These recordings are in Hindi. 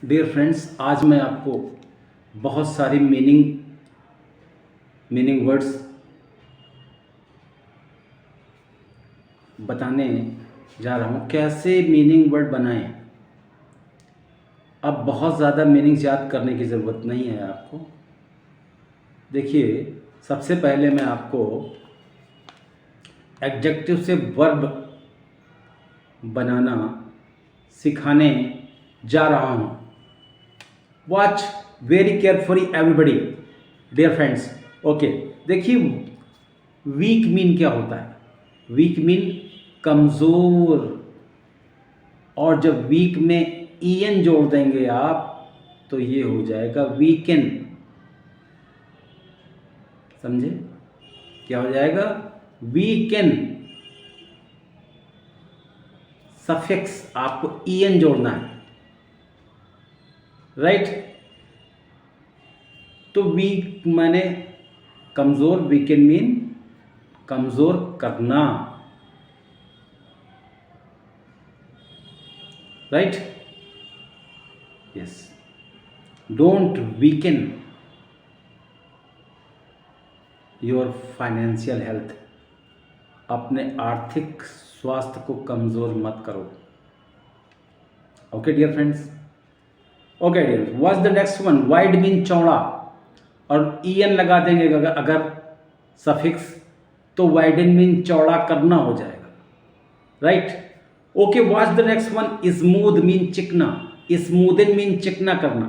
डियर फ्रेंड्स, आज मैं आपको बहुत सारी मीनिंग वर्ड्स बताने जा रहा हूँ। कैसे मीनिंग वर्ड बनाएं। अब बहुत ज़्यादा मीनिंग्स याद करने की ज़रूरत नहीं है आपको। देखिए, सबसे पहले मैं आपको एडजेक्टिव से वर्ब बनाना सिखाने जा रहा हूँ। Watch very carefully everybody dear friends. Okay, देखिए वीक मीन क्या होता है। वीक मीन कमज़ोर, और जब वीक में ईएन जोड़ देंगे आप तो ये हो जाएगा वीकेन। समझे? क्या हो जाएगा? वीकेन। सफिक्स आपको ईएन जोड़ना है, राइट। तो वीक माने कमज़ोर, वीकेन मीन कमज़ोर करना, right. Yes, don't weaken your financial health. अपने आर्थिक स्वास्थ्य को कमज़ोर मत करो। Okay dear friends. Okay dear, what's the next one? Wide mean चौड़ा, और ईएन लगा देंगे अगर सफिक्स, तो वाइडन मीन चौड़ा करना हो जाएगा, right. Okay, what's the next one? Smooth mean चिकना, स्मूदन मीन चिकना करना,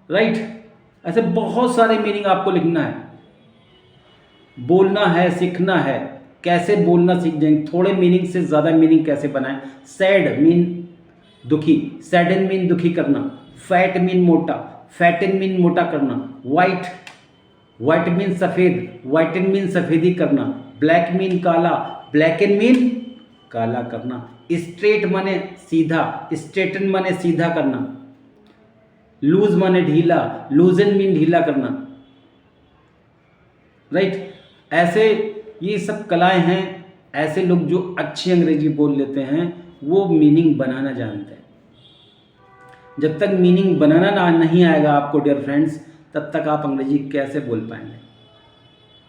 राइट। ऐसे बहुत सारे मीनिंग आपको लिखना है, बोलना है, सीखना है। कैसे बोलना सीख जाएंगे, थोड़े मीनिंग से ज़्यादा मीनिंग कैसे बनाएं। सैड मीन दुखी, सैडन मीन दुखी करना। फैट मीन मोटा, फैटन मीन मोटा करना। वाइट, वाइट मीन सफ़ेद, वाइटन मीन सफ़ेदी करना। ब्लैक मीन काला, ब्लैकन मीन काला करना। स्ट्रेट माने सीधा, स्ट्रेटन माने सीधा करना। लूज माने ढीला, लूजन मीन ढीला करना, राइट। ऐसे ये सब कलाएं हैं। ऐसे लोग जो अच्छी अंग्रेजी बोल लेते हैं वो मीनिंग बनाना जानते हैं। जब तक मीनिंग बनाना ना नहीं आएगा आपको डियर फ्रेंड्स, तब तक आप अंग्रेजी कैसे बोल पाएंगे।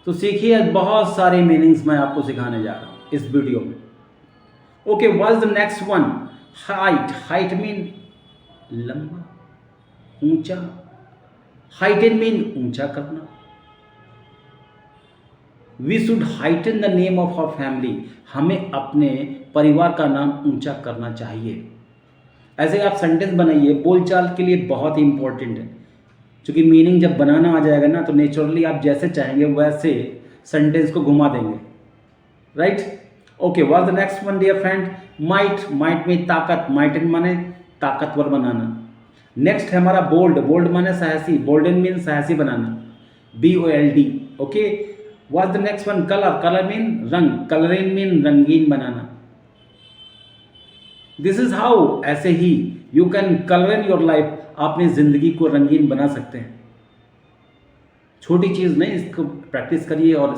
तो सीखिए, बहुत सारे मीनिंग्स मैं आपको सिखाने जा रहा हूँ इस वीडियो में। Okay, what's the next one? Height, height mean लंबा, ऊंचा। हाइटन मीन ऊंचा करना। We should heighten the name of our family, हमें अपने परिवार का नाम ऊंचा करना चाहिए। ऐसे आप सेंटेंस बनाइए, बोलचाल के लिए बहुत ही इंपॉर्टेंट है। क्योंकि मीनिंग जब बनाना आ जाएगा ना, तो नेचुरली आप जैसे चाहेंगे वैसे सेंटेंस को घुमा देंगे, right. Okay, what's the next one dear friend? Might, might में ताकत, माइटन माने ताकतवर बनाना। नेक्स्ट है हमारा बोल्ड, बोल्ड माने साहसी, बोल्डन मीन साहसी बनाना, BOLD। Okay, what's the next one? Colour, colour mean रंग, कलरिंग मीन रंगीन बनाना। दिस इज हाउ, ऐसे ही you can colour in your life, अपनी जिंदगी को रंगीन बना सकते हैं। छोटी चीज़ नहीं, इसको प्रैक्टिस करिए और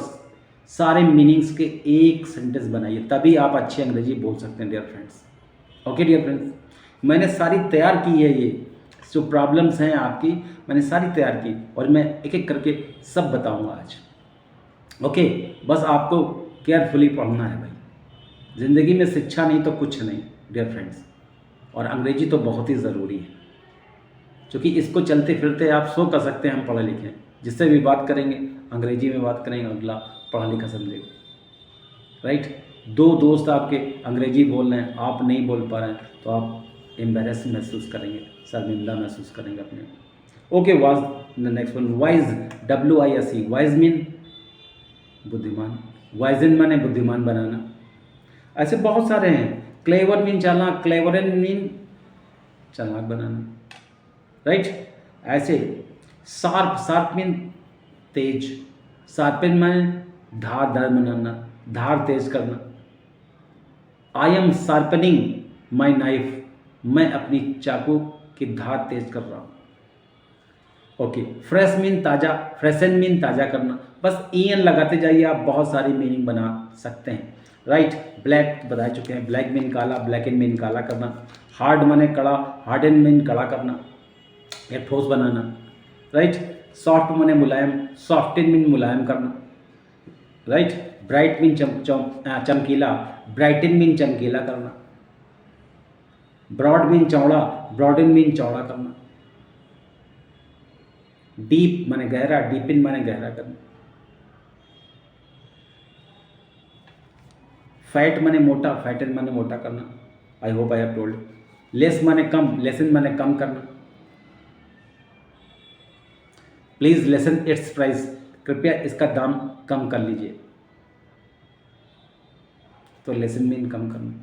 सारे मीनिंग्स के एक सेंटेंस बनाइए, तभी आप अच्छी अंग्रेजी बोल सकते हैं dear friends. Okay dear friends, मैंने सारी तैयार की है, ये जो प्रॉब्लम्स हैं आपकी मैंने सारी तैयार की, और मैं एक एक करके सब बताऊंगा आज। ओके, बस आपको केयरफुली पढ़ना है भाई। ज़िंदगी में शिक्षा नहीं तो कुछ नहीं डियर फ्रेंड्स, और अंग्रेजी तो बहुत ही ज़रूरी है, क्योंकि इसको चलते फिरते आप सो कर सकते हैं हम पढ़े लिखे हैं। जिससे भी बात करेंगे अंग्रेजी में बात करेंगे, अगला पढ़ा लिखा समझेगा, राइट। दो दोस्त आपके अंग्रेजी बोल रहे हैं, आप नहीं बोल पा रहे हैं, तो आप एम्बेरस महसूस करेंगे, शर्मिंदा महसूस करेंगे अपने। Okay, was the next one? Wise, WISE, wise mean बुद्धिमान, वाइजन माने बुद्धिमान बनाना। ऐसे बहुत सारे हैं। क्लेवर मीन चालाक, क्लेवरन मीन चालाक बनाना, राइट। ऐसे शार्प, शार्प मीन तेज, शार्पन माने धार बनाना, धार तेज करना। I am sharpening my knife, मैं अपनी चाकू की धार तेज कर रहा हूँ। ओके, फ्रेश मीन ताज़ा, फ्रेशन मीन ताज़ा करना, बस EN लगाते जाइए, आप बहुत सारी मीनिंग बना सकते हैं। राइट, ब्लैक बता चुके हैं, ब्लैक मीन काला, ब्लैक एंड मीन काला करना। हार्ड माने कड़ा, हार्ड एंड मीन कड़ा करना या ठोस बनाना। राइट, सॉफ्ट माने मुलायम, सॉफ्ट एंड मीन मुलायम करना। राइट, ब्राइट मीन चमकीला, ब्राइटन मीन चमकीला करना। ब्रॉड मीन चौड़ा, ब्रॉडन मीन चौड़ा करना। डीप माने गहरा, डीपिन माने गहरा करना। फैट माने मोटा, फैटन माने मोटा करना। I hope I have told. Less माने कम, लेसन माने कम करना। प्लीज लेसन इट्स प्राइस, कृपया इसका दाम कम कर लीजिए। तो लेसन मीन कम करना।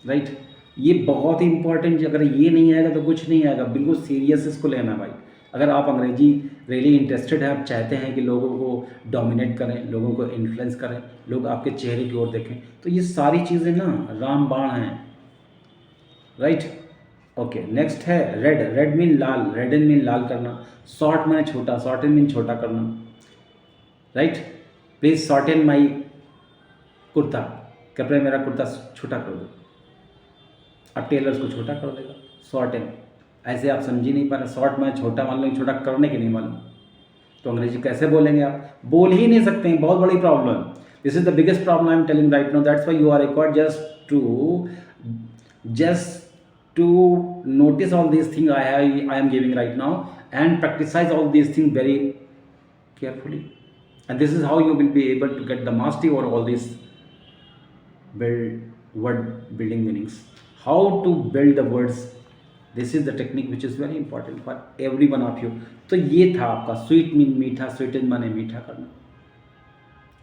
राइट, ये बहुत ही इंपॉर्टेंट, अगर ये नहीं आएगा तो कुछ नहीं आएगा। बिल्कुल सीरियस इसको लेना भाई। अगर आप अंग्रेजी रियली इंटरेस्टेड है, आप चाहते हैं कि लोगों को डोमिनेट करें, लोगों को इन्फ्लुएंस करें, लोग आपके चेहरे की ओर देखें, तो ये सारी चीज़ें ना रामबाण हैं। राइट, ओके, नेक्स्ट है रेड। रेड मीन लाल, रेड एंड मीन लाल करना। शॉर्ट माने छोटा, शॉर्ट एंड मीन छोटा करना। Right, please shorten my kurta, कृपया मेरा कुर्ता छोटा कर दो। अब टेलर उसको छोटा कर देगा, शॉर्ट एंड। ऐसे आप समझ ही नहीं पा रहे, शॉर्ट में छोटा मान लो, छोटा करने की नहीं मालूम, तो अंग्रेजी कैसे बोलेंगे आप? बोल ही नहीं सकते हैं, बहुत बड़ी problem. This is the biggest problem I am telling right now. That's why you are required just to notice all these things I am giving right now and practice all these things very carefully, and this is how you will be able to get the mastery over all these word building meanings. How to build the words, this is the technique which is very important for every one of you. तो ये था आपका स्वीट मीन मीठा, स्वीटन माने मीठा करना।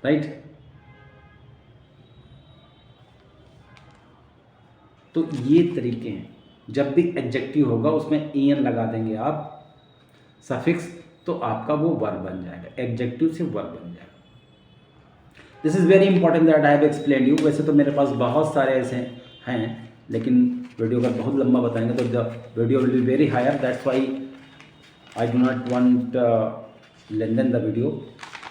राइट, तो ये तरीके हैं। जब भी एडजेक्टिव होगा उसमें EN लगा देंगे आप सफिक्स, तो आपका वो वर्ब बन जाएगा, एडजेक्टिव से वर्ब बन जाएगा। This is very important that I have explain you. वैसे तो मेरे पास बहुत सारे ऐसे हैं, लेकिन वीडियो अगर बहुत लंबा बताएंगे तो the video will be very higher. That's why I do not want lengthen the video,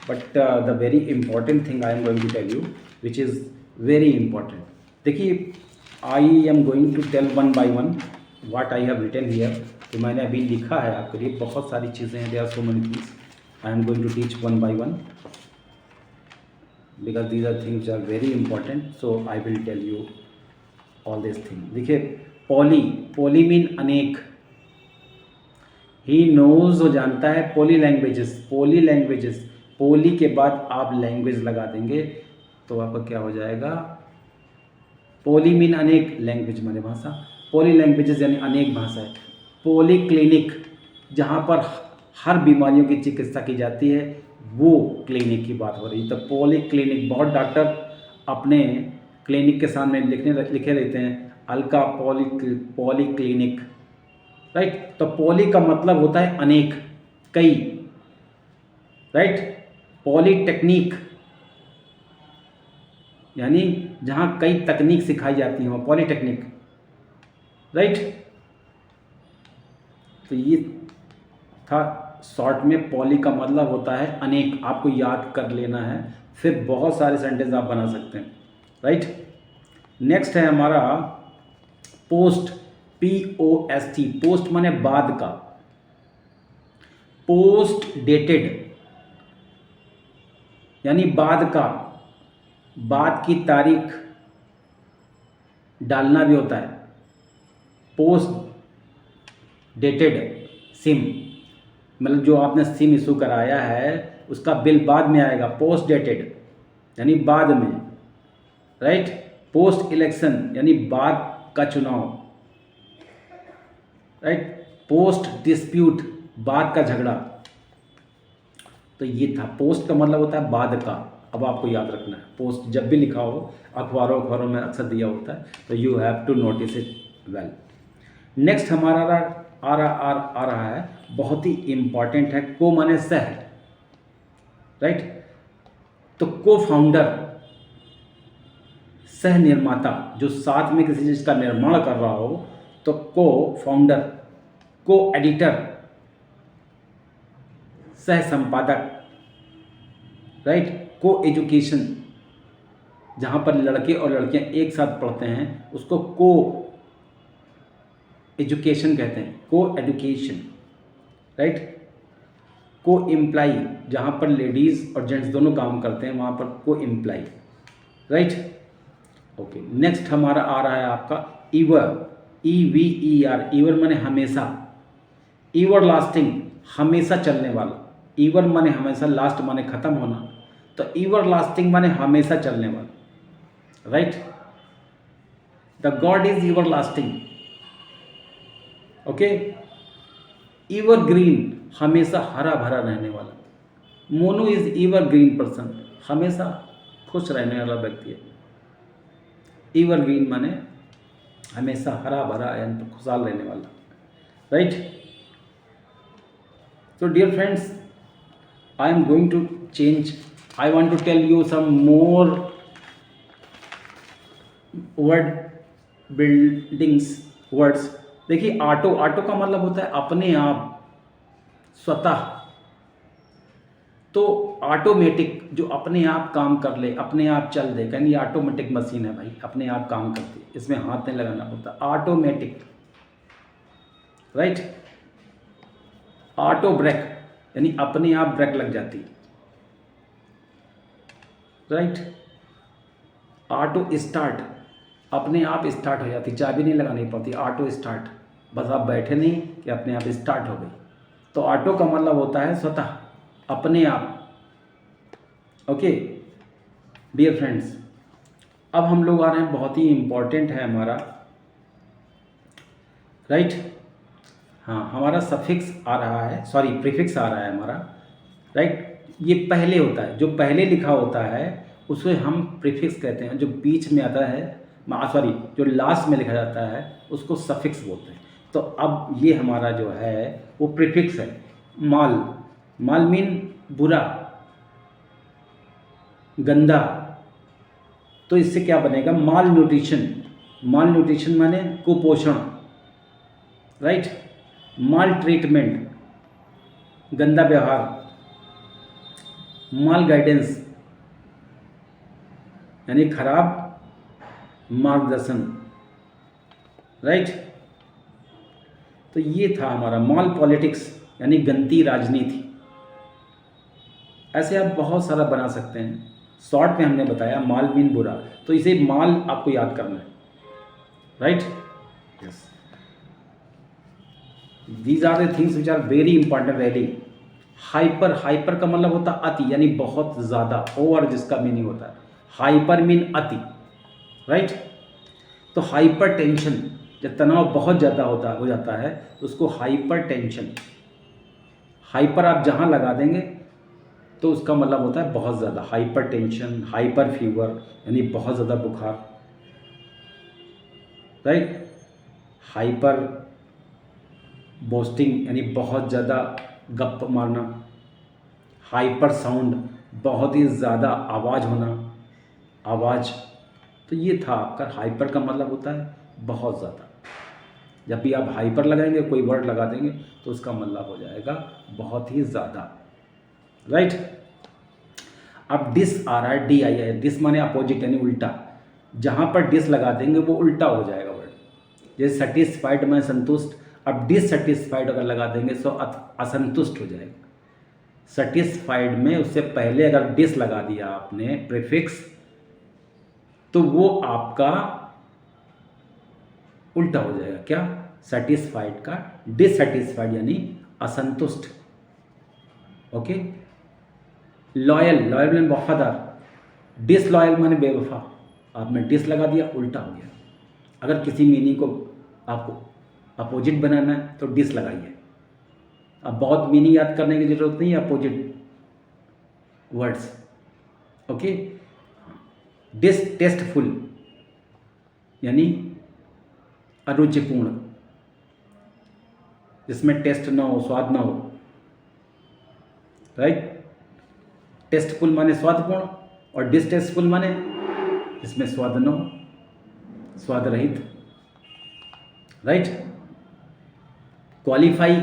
but the very important thing I am going to tell you which is very important. देखिए, I am going to tell one by one what I have written here. तो मैंने अभी लिखा है आपके लिए, बहुत सारी चीज़ें हैं, there are so many things I am going to teach one by one because these are things are very important, so I will tell you all this thing. देखिए, पॉली, पॉली मीन अनेक। ही नोज, वो जानता है। Poly languages, poly languages, poly के बाद आप लैंग्वेज लगा देंगे तो आपका क्या हो जाएगा? पॉली मीन अनेक, लैंग्वेज माने भाषा, पॉली लैंग्वेजेस यानी अनेक भाषाएं। पॉली क्लिनिक, जहाँ पर हर बीमारियों की चिकित्सा की जाती है, वो क्लिनिक की बात हो रही है। तो पॉली क्लिनिक, बहुत डॉक्टर अपने क्लिनिक के सामने लिखे रहते हैं अल्का पॉली क्लिनिक। राइट, तो पॉली का मतलब होता है अनेक, कई। राइट, पॉलीटेक्निक यानी जहाँ कई तकनीक सिखाई जाती हैं, वो पॉलीटेक्निक। राइट, तो ये था शॉर्ट में। पॉली का मतलब होता है अनेक, आपको याद कर लेना है, फिर बहुत सारे सेंटेंस आप बना सकते हैं। राइट, नेक्स्ट है हमारा पोस्ट, POST। पोस्ट माने बाद का। पोस्ट डेटेड यानी बाद का, बाद की तारीख डालना भी होता है। पोस्ट डेटेड सिम, मतलब जो आपने सिम इशू कराया है उसका बिल बाद में आएगा, पोस्ट डेटेड यानी बाद में। राइट, पोस्ट इलेक्शन यानी बाद का चुनाव। राइट, पोस्ट डिस्प्यूट, बाद का झगड़ा। तो ये था, पोस्ट का मतलब होता है बाद का। अब आपको याद रखना है, पोस्ट जब भी लिखा हो, अखबारों में अक्सर दिया होता है, तो you have to notice it well. Next हमारा आ रहा है, बहुत ही इंपॉर्टेंट है, को माने सह। राइट, तो को फाउंडर, सह निर्माता, जो साथ में किसी चीज़ का निर्माण कर रहा हो, तो को फाउंडर, को एडिटर, सह संपादक, राइट। को एजुकेशन, जहाँ पर लड़के और लड़कियाँ एक साथ पढ़ते हैं उसको को एजुकेशन कहते हैं, को एजुकेशन, राइट। को एम्प्लाई, जहाँ पर लेडीज़ और जेंट्स दोनों काम करते हैं वहाँ पर को एम्प्लाई, राइट। ओके, नेक्स्ट हमारा आ रहा है आपका ईवर, EVER, ईवर माने हमेशा, ईवर लास्टिंग, हमेशा चलने वाला। ईवर माने हमेशा, लास्ट माने खत्म होना, तो ईवर लास्टिंग माने हमेशा चलने वाला, right. The God is ईवर lasting, okay. ईवर green, हमेशा हरा भरा रहने वाला। मोनू इज ईवर ग्रीन पर्सन, हमेशा खुश रहने वाला व्यक्ति है। ईवर ग्रीन माने हमेशा हरा भरा यानी तो खुशहाल रहने वाला, right. So dear friends, I am going to change. I want to tell you some more word buildings words. देखिए ऑटो, ऑटो का मतलब होता है अपने आप, स्वतः। तो ऑटोमेटिक, जो अपने आप काम कर ले, अपने आप चल दे, यानी ऑटोमेटिक मशीन है भाई, अपने आप काम करती है, इसमें हाथ नहीं लगाना पड़ता, ऑटोमेटिक, राइट। ऑटो ब्रेक यानी अपने आप ब्रेक लग जाती, राइट। ऑटो स्टार्ट, अपने आप स्टार्ट हो जाती, चाबी नहीं लगानी पड़ती, ऑटो स्टार्ट, बस आप बैठे नहीं कि अपने आप स्टार्ट हो गई। तो ऑटो का मतलब होता है स्वतः, अपने आप, ओके डियर फ्रेंड्स। अब हम लोग आ रहे हैं, बहुत ही इंपॉर्टेंट है हमारा, राइट। हाँ, हमारा सफिक्स आ रहा है, सॉरी प्रीफिक्स आ रहा है हमारा, राइट। ये पहले होता है, जो पहले लिखा होता है उसे हम प्रीफिक्स कहते हैं, जो बीच में आता है, सॉरी जो लास्ट में लिखा जाता है उसको सफिक्स बोलते हैं। तो अब ये हमारा जो है वो प्रीफिक्स है। माल, माल मीन बुरा, गंदा, तो इससे क्या बनेगा, माल न्यूट्रिशन। माल न्यूट्रिशन माने कुपोषण, राइट। माल ट्रीटमेंट, गंदा व्यवहार। माल गाइडेंस यानी खराब मार्गदर्शन, राइट। तो ये था हमारा माल पॉलिटिक्स यानी गंदी राजनीति। ऐसे आप बहुत सारा बना सकते हैं, शॉर्ट में हमने बताया माल मीन बुरा, तो इसे माल आपको याद करना है, right. Yes, these are the things which are very important really. Hyper, hyper का मतलब होता है अति, यानी बहुत ज़्यादा, ओवर जिसका मीनिंग होता है। हाइपर मीन अति, राइट। तो हाइपर टेंशन, जब तनाव बहुत ज़्यादा हो जाता है तो उसको हाइपर टेंशन, हाइपर आप जहाँ लगा देंगे तो उसका मतलब होता है बहुत ज़्यादा। हाइपर टेंशन, हाइपर फीवर यानी बहुत ज़्यादा बुखार, राइट। हाइपर बोस्टिंग यानी बहुत ज़्यादा गप मारना। हाइपर साउंड, बहुत ही ज़्यादा आवाज़ होना, आवाज़। तो ये था आपका, हाइपर का मतलब होता है बहुत ज़्यादा। जब भी आप हाइपर लगाएंगे, कोई वर्ड लगा देंगे तो उसका मतलब हो जाएगा बहुत ही ज़्यादा, राइट। अब डिस आ रहा है, DIS, डिस माने अपोजिट यानी उल्टा। जहाँ पर डिस लगा देंगे वो उल्टा हो जाएगा वर्ड। जैसे सेटिस्फाइड में संतुष्ट, अब डिससेटिस्फाइड अगर लगा देंगे तो असंतुष्ट हो जाएगा। सेटिस्फाइड में उससे पहले अगर डिस लगा दिया आपने प्रीफिक्स, तो वो आपका उल्टा हो जाएगा। क्या, सेटिस्फाइड का डिससेटिस्फाइड यानी असंतुष्ट, ओके। लॉयल, लॉयल माने वफादार, डिसलॉयल माने बेवफा। आपने डिस लगा दिया, उल्टा हो गया। अगर किसी मीनिंग को आपको अपोजिट बनाना है तो डिस लगाइए। अब बहुत मीनिंग याद करने की जरूरत नहीं है अपोजिट वर्ड्स, ओके। डिसटेस्टफुल यानी अरुचिपूर्ण, जिसमें टेस्ट ना हो, स्वाद ना हो, राइट। टेस्टफुल माने स्वादपूर्ण और डिसटेस्टफुल माने जिसमें स्वाद न हो, स्वाद रहित, राइट। क्वालिफाई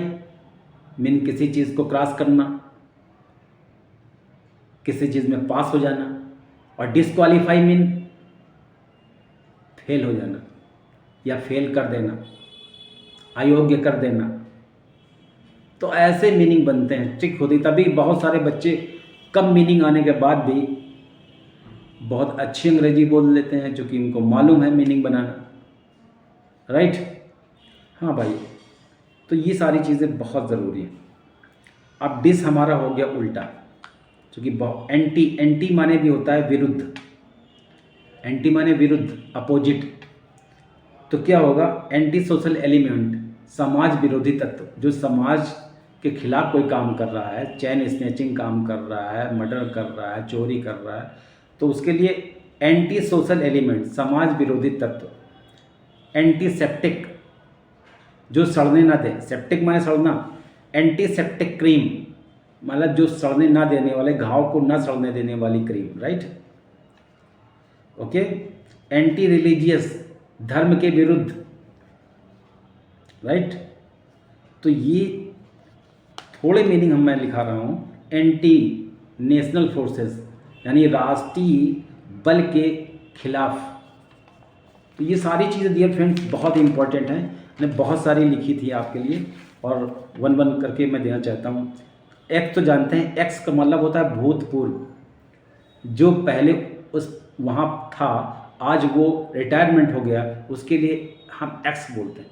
मीन किसी चीज़ को क्रॉस करना, किसी चीज़ में पास हो जाना, और डिस्क्वालीफाई मीन फेल हो जाना या फेल कर देना, अयोग्य कर देना। तो ऐसे मीनिंग बनते हैं, ट्रिक होती, तभी बहुत सारे बच्चे कम मीनिंग आने के बाद भी बहुत अच्छी अंग्रेजी बोल लेते हैं, क्योंकि उनको मालूम है मीनिंग बनाना। राइट? हाँ भाई, तो ये सारी चीज़ें बहुत ज़रूरी हैं। अब डिस हमारा हो गया उल्टा, क्योंकि एंटी, एंटी माने भी होता है विरुद्ध, एंटी माने विरुद्ध, अपोजिट। तो क्या होगा? एंटी सोशल एलिमेंट, समाज विरोधी तत्व, जो समाज के खिलाफ कोई काम कर रहा है, चैन स्नैचिंग काम कर रहा है, मर्डर कर रहा है, चोरी कर रहा है, तो उसके लिए एंटी सोशल एलिमेंट, समाज विरोधी तत्व। एंटीसेप्टिक, जो सड़ने ना दे, सेप्टिक माने सड़ना, एंटीसेप्टिक क्रीम मतलब जो सड़ने ना देने वाले, घाव को ना सड़ने देने वाली cream. Right? Okay. Anti religious, धर्म के विरुद्ध। राइट? तो ये थोड़े मीनिंग मैं लिखा रहा हूँ। एंटी नेशनल फोर्सेस, यानी राष्ट्रीय बल के खिलाफ। तो ये सारी चीज़ें डियर फ्रेंड्स बहुत इंपॉर्टेंट हैं, मैंने बहुत सारी लिखी थी आपके लिए, और वन वन करके मैं देना चाहता हूँ। एक्स तो जानते हैं, एक्स का मतलब होता है भूतपूर्व, जो पहले उस वहाँ था, आज वो रिटायरमेंट हो गया, उसके लिए हम एक्स बोलते हैं।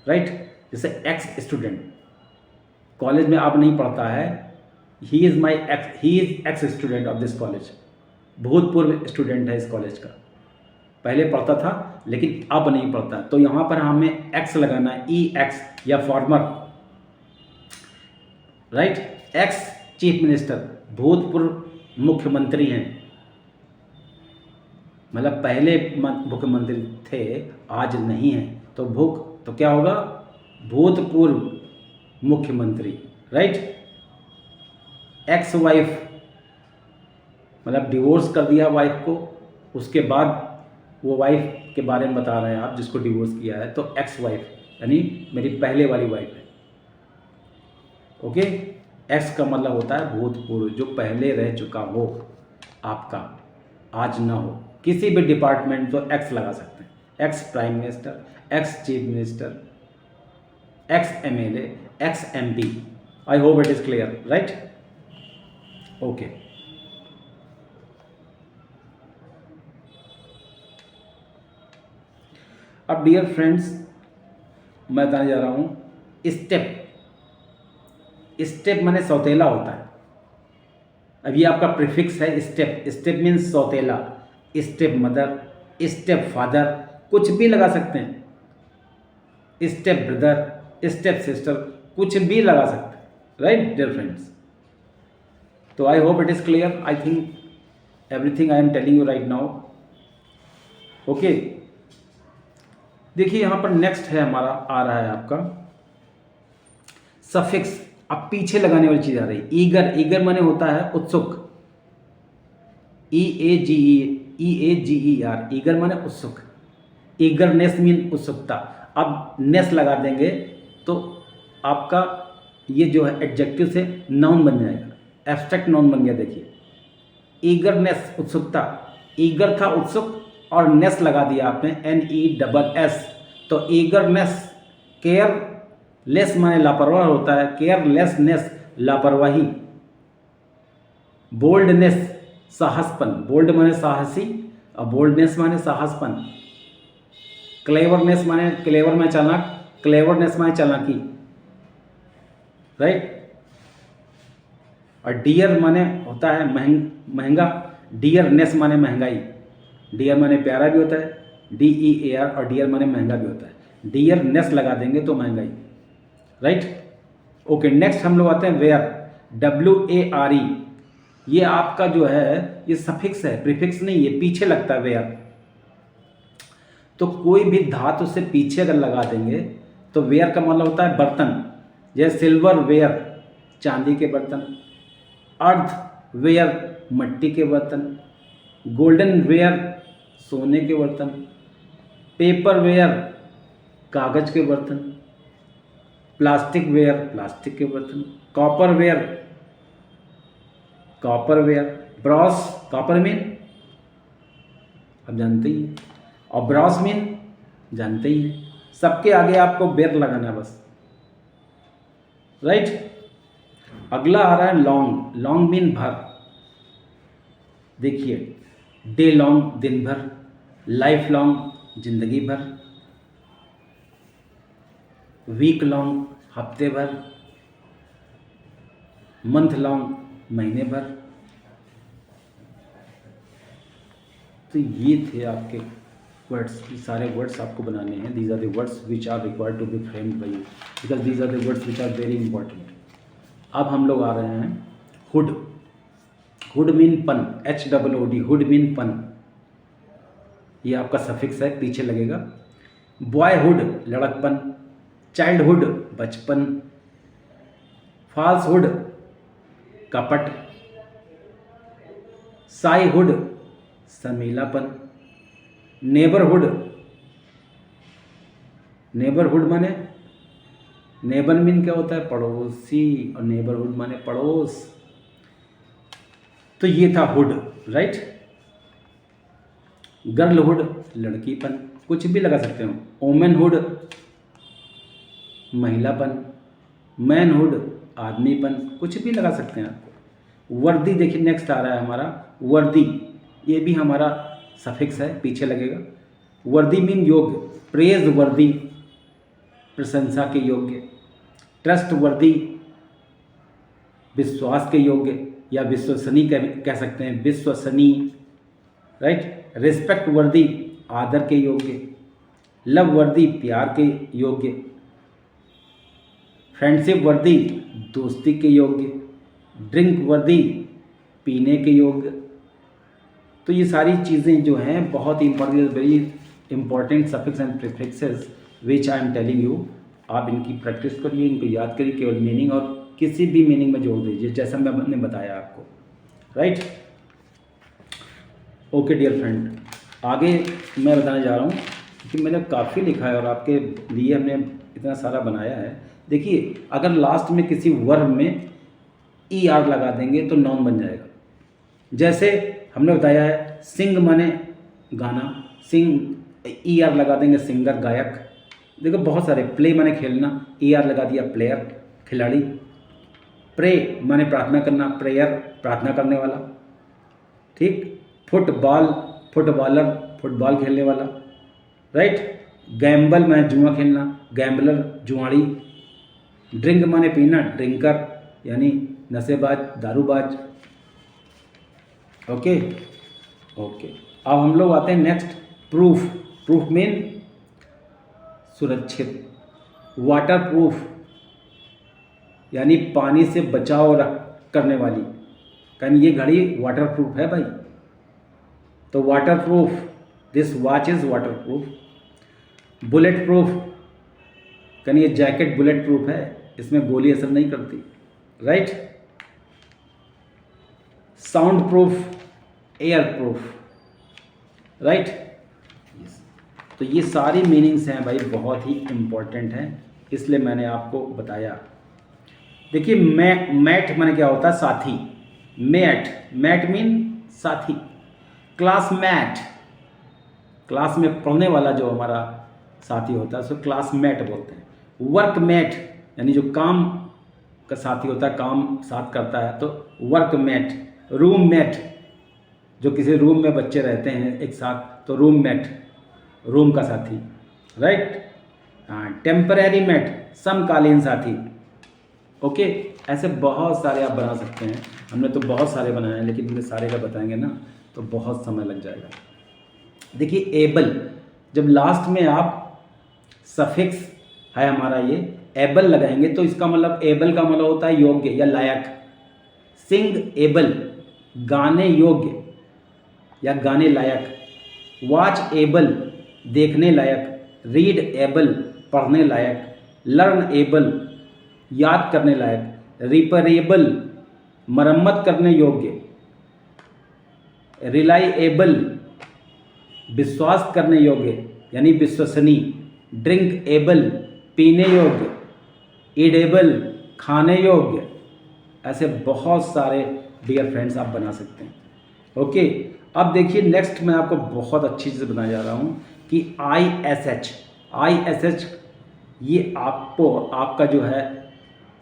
राइट? जैसे एक्स स्टूडेंट, कॉलेज में अब नहीं पढ़ता है, he is x student of this college, भूतपूर्व स्टूडेंट है इस कॉलेज का, पहले पढ़ता था लेकिन अब नहीं पढ़ता। तो यहाँ पर हमें एक्स लगाना है, ई एक्स, या farmer. Right? Ex chief minister, भूतपूर्व मुख्यमंत्री हैं, मतलब पहले मुख्यमंत्री थे, आज नहीं है, तो क्या होगा? भूतपूर्व मुख्यमंत्री। राइट? एक्स वाइफ, मतलब डिवोर्स कर दिया वाइफ को, उसके बाद वो वाइफ के बारे में बता रहे हैं आप, जिसको डिवोर्स किया है, तो एक्स वाइफ यानी मेरी पहले वाली वाइफ है। ओके? एक्स का मतलब होता है भूतपूर्व, जो पहले रह चुका हो आपका, आज ना हो। किसी भी डिपार्टमेंट तो एक्स लगा सकते हैं, ex prime minister, ex chief minister, ex MLA, x MP. I hope it is clear. Right? Okay. अब डियर फ्रेंड्स, मैं बताने जा रहा हूँ स्टेप। स्टेप माने सौतेला होता है। अब ये आपका प्रीफिक्स है स्टेप, स्टेप मीन्स सौतेला, स्टेप मदर, स्टेप फादर, कुछ भी लगा सकते हैं, स्टेप ब्रदर, स्टेप सिस्टर, कुछ भी लगा सकते हैं। Right dear friends? तो I hope it is clear. I think everything I am telling you right now. Okay, देखिए यहाँ पर नेक्स्ट है हमारा, आ रहा है आपका सफिक्स। अब पीछे लगाने वाली चीज आ रही है, ईगर। ईगर माने होता है उत्सुक, EAGER, ईगर माने उत्सुक, ईगरनेस मीन उत्सुकता। अब नेस लगा देंगे तो आपका ये जो है एडजेक्टिव से नाउन बन जाएगा, एब्स्ट्रैक्ट नाउन बन गया। देखिए, ईगरनेस उत्सुकता, ईगर था उत्सुक, और नेस लगा दिया आपने, NESS, तो ईगरनेस। केयरलेस माने लापरवाह होता है, केयरलेसनेस लापरवाही। बोल्डनेस साहसपन, बोल्ड माने साहसी और बोल्डनेस माने साहसपन। क्लेवरनेस माने क्लेवर में चालाक, क्लेवरनेस माने चालाकी। राइट? और डियर माने होता है महंगा, डियरनेस माने महंगाई। डियर माने प्यारा भी होता है, DEAR, और डियर माने महंगा भी होता है। डियरनेस लगा देंगे तो महंगाई। राइट? ओके, नेक्स्ट हम लोग आते हैं वेयर, WARE। ये आपका जो है ये सफिक्स है, प्रीफिक्स नहीं, ये पीछे लगता है वेयर। तो कोई भी धातु से पीछे अगर लगा देंगे तो वेयर का मतलब होता है बर्तन, जैसे सिल्वर वेयर चांदी के बर्तन, अर्थ वेयर मट्टी के बर्तन, गोल्डन वेयर सोने के बर्तन, पेपर वेयर कागज के बर्तन, प्लास्टिक वेयर प्लास्टिक के बर्तन, copper ware brass copper mean आप जानते ही हैं, और ब्रॉस मीन जानते ही हैं। सबके आगे आपको बेर लगाना है बस, राइट। अगला आ रहा है लॉन्ग। लॉन्ग मीन भर। देखिए, डे लॉन्ग दिन भर, लाइफ लॉन्ग जिंदगी भर, वीक लॉन्ग हफ्ते भर, मंथ लॉन्ग महीने भर। तो ये थे आपके वर्ड्स। ये सारे वर्ड्स आपको बनाने हैं। These are the words which are required to be framed by you, because these are the words which are very important. अब हम लोग आ रहे हैं हुड। हुड मीन पन, HOOD, हुड मीन पन। ये आपका सफिक्स है, पीछे लगेगा। बॉयहुड लड़कपन, चाइल्डहुड बचपन, फॉल्सहुड कपट, साईहुड शर्मीलापन, नेबरहुड। नेबरहुड माने, नेबर मीन क्या होता है? पड़ोसी, और नेबरहुड माने पड़ोस। तो ये था हुड, राइट। गर्लहुड लड़कीपन, कुछ भी लगा सकते हो। वोमेनहुड महिलापन, मैनहुड आदमीपन, कुछ भी लगा सकते हैं आपको। वर्दी देखिए, नेक्स्ट आ रहा है हमारा वर्दी। ये भी हमारा सफिक्स है, पीछे लगेगा। वर्दी मीन योग्य, प्रेज वर्दी प्रशंसा के योग्य, ट्रस्ट वर्दी विश्वास के योग्य, या विश्वसनीय कह सकते हैं, विश्वसनीय, राइट। रिस्पेक्ट वर्दी आदर के योग्य, लव वर्दी प्यार के योग्य, फ्रेंडशिप वर्दी दोस्ती के योग्य, ड्रिंक वर्दी पीने के योग्य। तो ये सारी चीज़ें जो हैं बहुत ही important, very important suffix and prefixes which I am telling you. आप इनकी प्रैक्टिस करिए, इनको याद करिए, केवल मीनिंग और किसी भी मीनिंग में जोड़ दीजिए, जैसा मैंने बताया आपको, राइट। ओके डियर फ्रेंड, आगे मैं बताने जा रहा हूँ कि मैंने काफ़ी लिखा है और आपके लिए हमने इतना सारा बनाया है। देखिए, अगर लास्ट में किसी वर्ब में ER लगा देंगे तो नाउन बन जाएगा। जैसे हमने बताया है सिंग माने गाना, सिंग ER लगा देंगे सिंगर गायक। देखो बहुत सारे, प्ले माने खेलना, ER लगा दिया प्लेयर खिलाड़ी। प्रे माने प्रार्थना करना, प्रेयर प्रार्थना करने वाला, ठीक। फुटबॉल फुटबॉलर फुटबॉल खेलने वाला, राइट। गैम्बल माने जुआ खेलना, गैम्बलर जुआड़ी। ड्रिंक माने पीना, ड्रिंकर यानी नशेबाज दारूबाज। ओके ओके, अब हम लोग आते हैं नेक्स्ट प्रूफ। प्रूफ मीन सुरक्षित। वाटर प्रूफ यानी पानी से बचाव करने वाली, यानी ये घड़ी वाटर प्रूफ है भाई। तो water proof, this watch is water proof. Bullet proof, यानी ये जैकेट बुलेट प्रूफ है, इसमें गोली असर नहीं करती, right. Sound proof, air proof, right. तो ये सारी मीनिंग्स हैं भाई, बहुत ही इम्पॉर्टेंट हैं, इसलिए मैंने आपको बताया। देखिए, मैट माने क्या होता है? साथी। मैट, मैट मीन साथी। क्लासमेट, क्लास में पढ़ने वाला जो हमारा साथी होता है उसको क्लासमेट बोलते हैं। वर्कमेट यानी जो काम का साथी होता है, काम साथ करता है, तो वर्कमेट। रूममेट, जो किसी रूम में बच्चे रहते हैं एक साथ, तो रूममेट, रूम का साथी, राइट। टेम्परेरी मेट, समकालीन साथी। ओके, ऐसे बहुत सारे आप बना सकते हैं। हमने तो बहुत सारे बनाए हैं, लेकिन इतने सारे का बताएंगे ना तो बहुत समय लग जाएगा। देखिए, एबल, जब लास्ट में आप सफिक्स है हमारा ये एबल लगाएंगे तो इसका मतलब, एबल का मतलब होता है योग्य या लायक। सिंग एबल, गाने योग्य या गाने लायक। वॉच एबल, देखने लायक। रीड एबल, पढ़ने लायक। लर्न एबल, याद करने लायक। रिपेरेबल, मरम्मत करने योग्य। रिलायएबल, विश्वास करने योग्य यानी विश्वसनीय। ड्रिंक एबल, पीने योग्य। ईडेबल, खाने योग्य। ऐसे बहुत सारे डियर फ्रेंड्स आप बना सकते हैं। ओके, अब देखिए नेक्स्ट मैं आपको बहुत अच्छी चीज़ बताने जा रहा हूँ कि आई एस एच ये आपको आपका जो है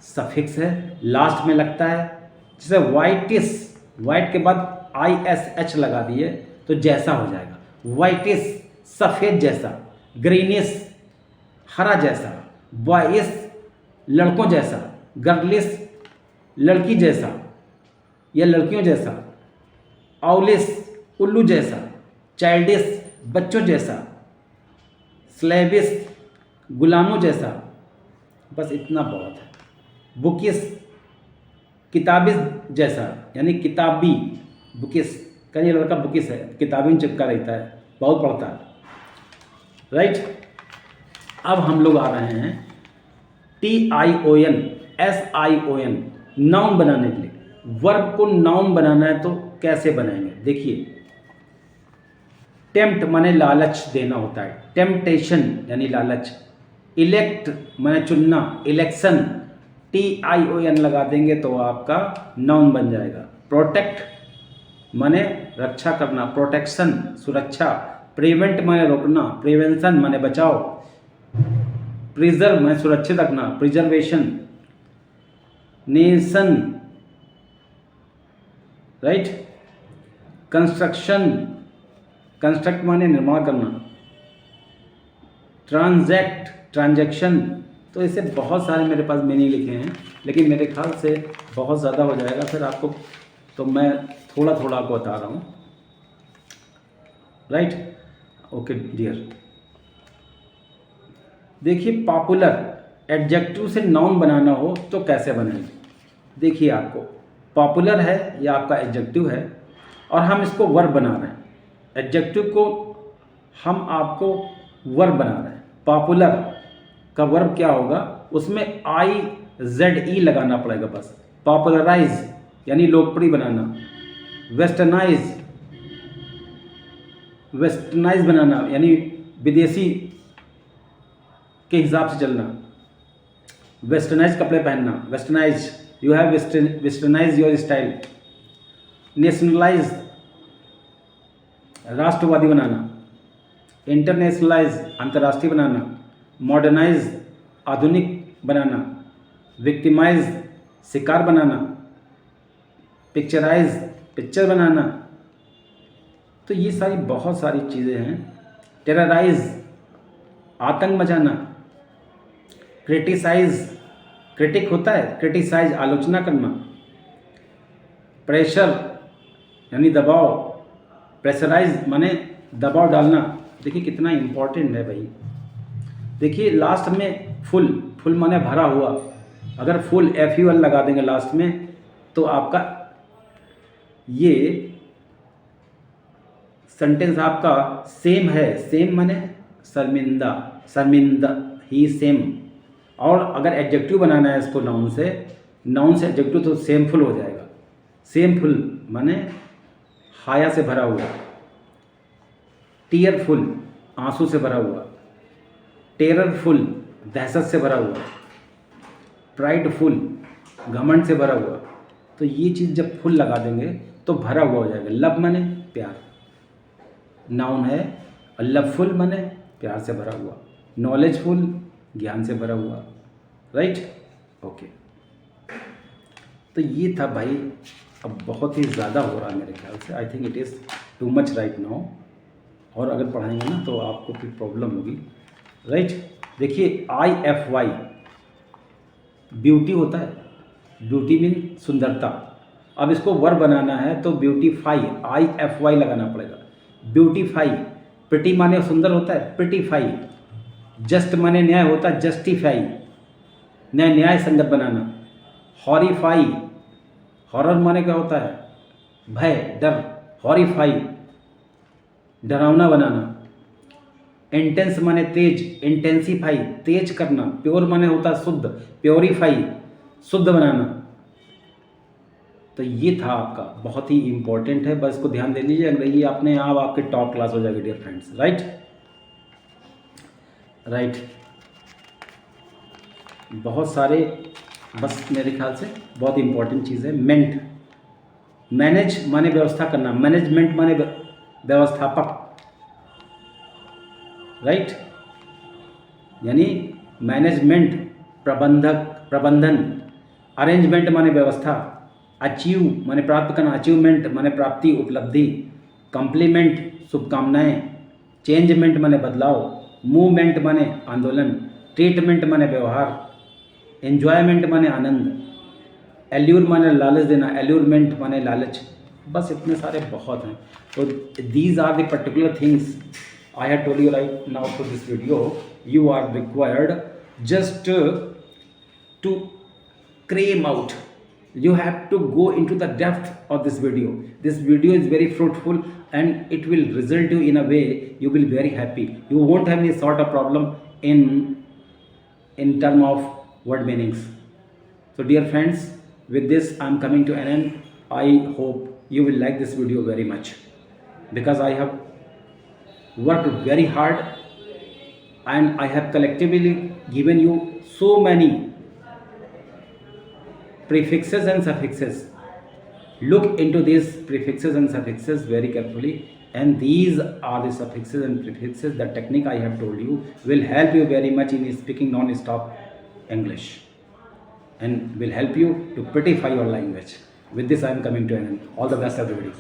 सफिक्स है, लास्ट में लगता है। जैसे वाइटिस, वाइट के बाद आई एस एच लगा दिए तो जैसा हो जाएगा, वाइटिस सफ़ेद जैसा, ग्रीनिस हरा जैसा, बॉयस लड़कों जैसा, गर्लिस लड़की जैसा या लड़कियों जैसा, आउलिस उल्लू जैसा, चाइल्डिस बच्चों जैसा, स्लेविस गुलामों जैसा। बस इतना बहुत है। बुकिस किताबिस जैसा, यानी किताबी, बुकिस का ये लड़का बुकिस है, किताबी में चिपका रहता है, बहुत पढ़ता है, राइट। अब हम लोग आ रहे हैं TION SION नाउन बनाने के लिए। वर्ब को नाउन बनाना है तो कैसे बनाएंगे, देखिए। टेम्प्ट माने लालच देना होता है, टेम्पटेशन यानी लालच। इलेक्ट माने चुनना, इलेक्शन, TION लगा देंगे तो आपका नाउन बन जाएगा। प्रोटेक्ट माने रक्षा करना, प्रोटेक्शन सुरक्षा। प्रिवेंट माने रोकना, प्रिवेंशन माने बचाव। प्रिजर्व माने सुरक्षित रखना, preservation. Nation, right. Construction, construct माने निर्माण करना। Transact, transaction. तो ऐसे बहुत सारे मेरे पास मीनिंग लिखे हैं, लेकिन मेरे ख्याल से बहुत ज़्यादा हो जाएगा फिर आपको, तो मैं थोड़ा थोड़ा आपको बता रहा हूँ, राइट। ओके डियर, देखिए पॉपुलर एडजेक्टिव से नाउन बनाना हो तो कैसे बनाएंगे। देखिए आपको पॉपुलर है, ये आपका एडजेक्टिव है और हम इसको वर्ब बना रहे हैं। एडजेक्टिव को हम आपको वर्ब बना रहे हैं। पॉपुलर का वर्ब क्या होगा, उसमें IZE लगाना पड़ेगा बस। पॉपुलराइज यानी लोकप्रिय बनाना। वेस्टर्नाइज, वेस्टर्नाइज बनाना यानी विदेशी के हिसाब से चलना। वेस्टर्नाइज कपड़े पहनना, westernise, you have westernise your style. Nationalise राष्ट्रवादी बनाना। इंटरनेशनलाइज अंतर्राष्ट्रीय बनाना। मॉडर्नाइज आधुनिक बनाना। विक्टिमाइज शिकार बनाना। पिक्चराइज पिक्चर बनाना। तो ये सारी बहुत सारी चीज़ें हैं। टेरराइज आतंक मचाना। क्रिटिसाइज, क्रिटिक होता है, क्रिटिसाइज आलोचना करना। प्रेशर यानी दबाव, प्रेशराइज माने दबाव डालना। देखिए कितना इम्पोर्टेंट है भाई। देखिए लास्ट में फुल, फुल माने भरा हुआ। अगर फुल FUL लगा देंगे लास्ट में तो आपका ये सेंटेंस आपका सेम है। सेम माने शर्मिंदा, शर्मिंदा ही सेम। और अगर एडजेक्टिव बनाना है इसको नाउन से एडजेक्टिव तो सेमफुल हो जाएगा। सेमफुल माने हाया से भरा हुआ। टीयरफुल आंसू से भरा हुआ। टेररफुल दहशत से भरा हुआ। प्राइडफुल घमंड से भरा हुआ। तो ये चीज़ जब फुल लगा देंगे तो भरा हुआ हो जाएगा। लव माने प्यार, नाउन है। और लवफुल माने प्यार से भरा हुआ। नॉलेजफुल ज्ञान से भरा हुआ, राइट। ओके, तो ये था भाई। अब बहुत ही ज़्यादा हो रहा है मेरे ख्याल से। I think it is too much right now. और अगर पढ़ाएंगे ना तो आपको फिर प्रॉब्लम होगी, राइट। देखिए IFY ब्यूटी होता है। ब्यूटी मीन सुंदरता। अब इसको वर्ब बनाना है तो ब्यूटीफाई, IFY लगाना पड़ेगा। ब्यूटीफाई। प्रिटी माने सुंदर होता है, प्रिटीफाई। जस्ट माने न्याय होता है, जस्टिफाई न्याय संगत बनाना। हॉरिफाई, हॉरर माने क्या होता है, भय डर। हॉरिफाई डरावना बनाना। इंटेंस माने तेज, इंटेंसीफाई तेज करना। प्योर माने होता है शुद्ध, प्योरीफाई शुद्ध बनाना। तो ये था आपका, बहुत ही इंपॉर्टेंट है, बस इसको ध्यान दे लीजिए। अंग्रेजी अपने आप आपके टॉप क्लास हो जाएगी डियर फ्रेंड्स, राइट। राइट, बहुत सारे, बस मेरे ख्याल से बहुत इंपॉर्टेंट चीज़ है। मेंट मैनेज माने व्यवस्था करना, मैनेजमेंट माने व्यवस्थापक, राइट। यानी मैनेजमेंट प्रबंधन, अरेंजमेंट माने व्यवस्था, अचीव माने प्राप्त करना, अचीवमेंट माने प्राप्ति उपलब्धि, कम्प्लीमेंट शुभकामनाएं, चेंजमेंट माने बदलाव, मूवमेंट माने आंदोलन, ट्रीटमेंट माने व्यवहार, एन्जॉयमेंट माने आनंद, एल्यूर माने लालच देना, एल्यूरमेंट माने लालच। बस इतने सारे बहुत हैं। तो these are the particular things I have told you right now through this video. You are required just to cram out. You have to go into the depth of this video. This video is very fruitful and it will result you in a way you will be very happy. You won't have any sort of problem in term of word meanings. So dear friends, with this I am coming to an end. I hope you will like this video very much, because I have worked very hard and I have collectively given you so many prefixes and suffixes. Look into these prefixes and suffixes very carefully, and these are the suffixes and prefixes. The technique I have told you will help you very much in speaking non-stop English and will help you to prettify your language. With this I am coming to an end. All the best everybody.